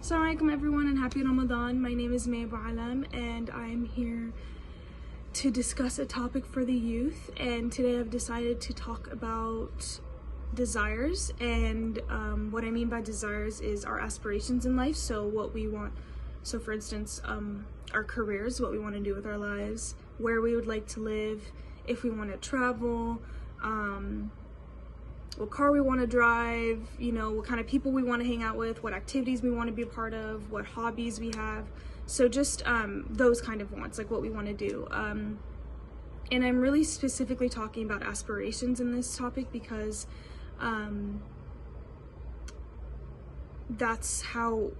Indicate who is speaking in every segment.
Speaker 1: Assalamu alaikum everyone and happy Ramadan. My name is May Alam and I'm here to discuss a topic for the youth, and today I've decided to talk about desires, and what I mean by desires is our aspirations in life. So what we want, so for instance, our careers, what we want to do with our lives, where we would like to live, if we want to travel, what car we want to drive, you know, what kind of people we want to hang out with, what activities we want to be a part of, what hobbies we have. So just those kind of wants, like what we want to do. And I'm really specifically talking about aspirations in this topic because that's how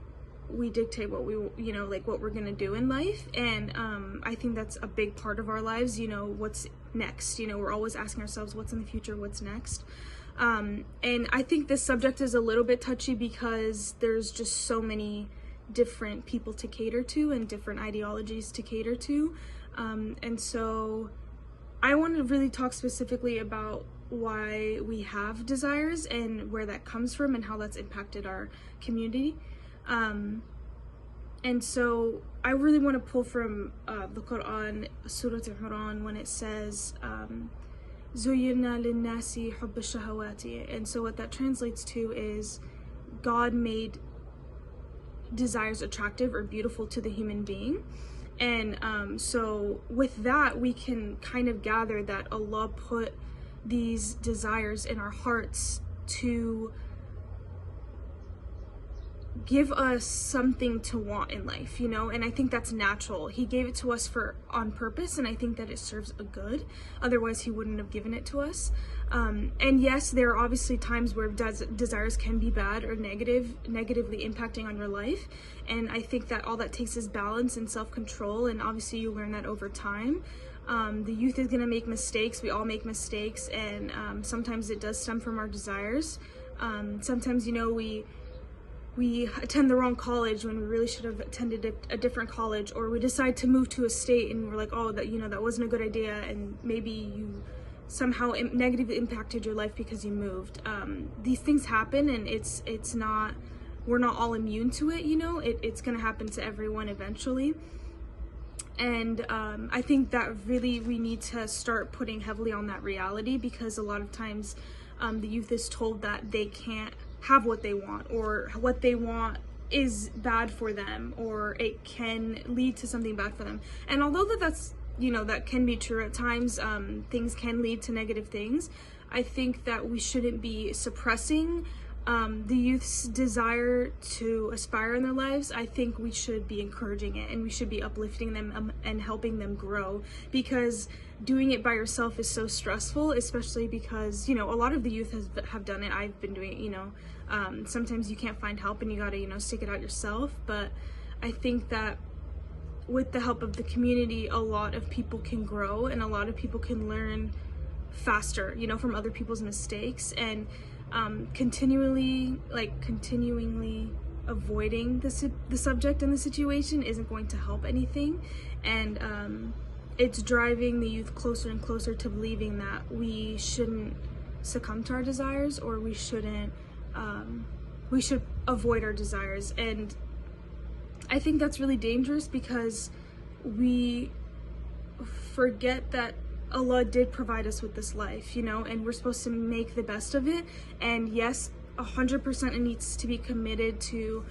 Speaker 1: we dictate what we, you know, like what we're gonna do in life. And I think that's a big part of our lives, you know, what's next. You know, we're always asking ourselves what's in the future, what's next. And I think this subject is a little bit touchy because there's just so many different people to cater to and different ideologies to cater to. And so I want to really talk specifically about why we have desires and where that comes from and how that's impacted our community. And so I really want to pull from the Quran, Surah Al-Quran, when it says, Zuyyina linnasi hubb ash-shahawati. And so what that translates to is God made desires attractive or beautiful to the human being. And so with that, we can kind of gather that Allah put these desires in our hearts to give us something to want in life, you know. And I think that's natural. He gave it to us on purpose, and I think that it serves a good. Otherwise he wouldn't have given it to us. And yes, there are obviously times where desires can be bad or negatively impacting on your life, and I think that all that takes is balance and self-control, and obviously you learn that over time. The youth is gonna make mistakes. We all make mistakes, and sometimes it does stem from our desires. Sometimes, you know, we attend the wrong college when we really should have attended a different college, or we decide to move to a state and we're like, oh, that, you know, that wasn't a good idea, and maybe you somehow negatively impacted your life because you moved. These things happen, and it's not, we're not all immune to it, you know. It's gonna happen to everyone eventually. And I think that really we need to start putting heavily on that reality, because a lot of times the youth is told that they can't have what they want, or what they want is bad for them, or it can lead to something bad for them. And although that's, you know, that can be true at times, things can lead to negative things. I think that we shouldn't be suppressing the youth's desire to aspire in their lives. I think we should be encouraging it, and we should be uplifting them and helping them grow, because doing it by yourself is so stressful, especially because, you know, a lot of the youth have done it. I've been doing it, you know. Sometimes you can't find help and you gotta, you know, stick it out yourself. But I think that with the help of the community, a lot of people can grow, and a lot of people can learn faster, you know, from other people's mistakes. And continuingly avoiding the subject and the situation isn't going to help anything. And it's driving the youth closer and closer to believing that we shouldn't succumb to our desires, or we shouldn't we should avoid our desires. And I think that's really dangerous, because we forget that Allah did provide us with this life, you know, and we're supposed to make the best of it. And yes, 100% it needs to be committed to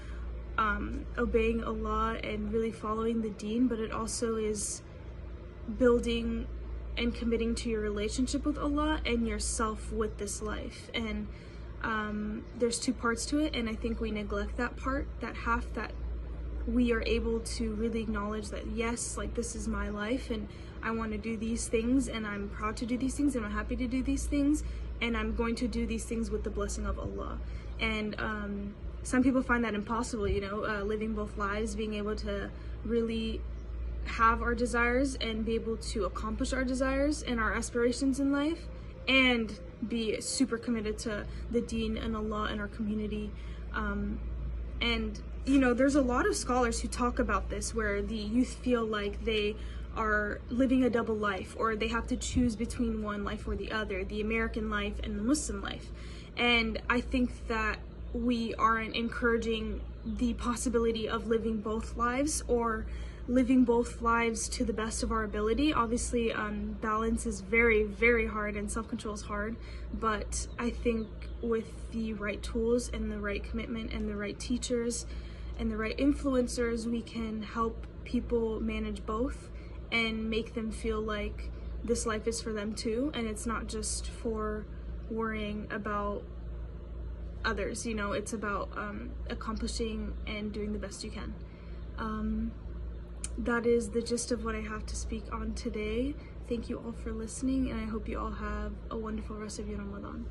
Speaker 1: obeying Allah and really following the deen, but it also is building and committing to your relationship with Allah and yourself with this life. And there's two parts to it, and I think we neglect that part, that half, that we are able to really acknowledge that, yes, like, this is my life, and I want to do these things, and I'm proud to do these things, and I'm happy to do these things, and I'm going to do these things with the blessing of Allah. And some people find that impossible, you know, living both lives, being able to really have our desires and be able to accomplish our desires and our aspirations in life, and be super committed to the deen and Allah and our community. And, you know, there's a lot of scholars who talk about this, where the youth feel like they are living a double life, or they have to choose between one life or the other, the American life and the Muslim life. And I think that we aren't encouraging the possibility of living both lives, or living both lives to the best of our ability. Obviously, balance is very, very hard, and self-control is hard, but I think with the right tools and the right commitment and the right teachers and the right influencers, we can help people manage both and make them feel like this life is for them too, and it's not just for worrying about others, you know, it's about accomplishing and doing the best you can. That is the gist of what I have to speak on today. Thank you all for listening, and I hope you all have a wonderful rest of your Ramadan.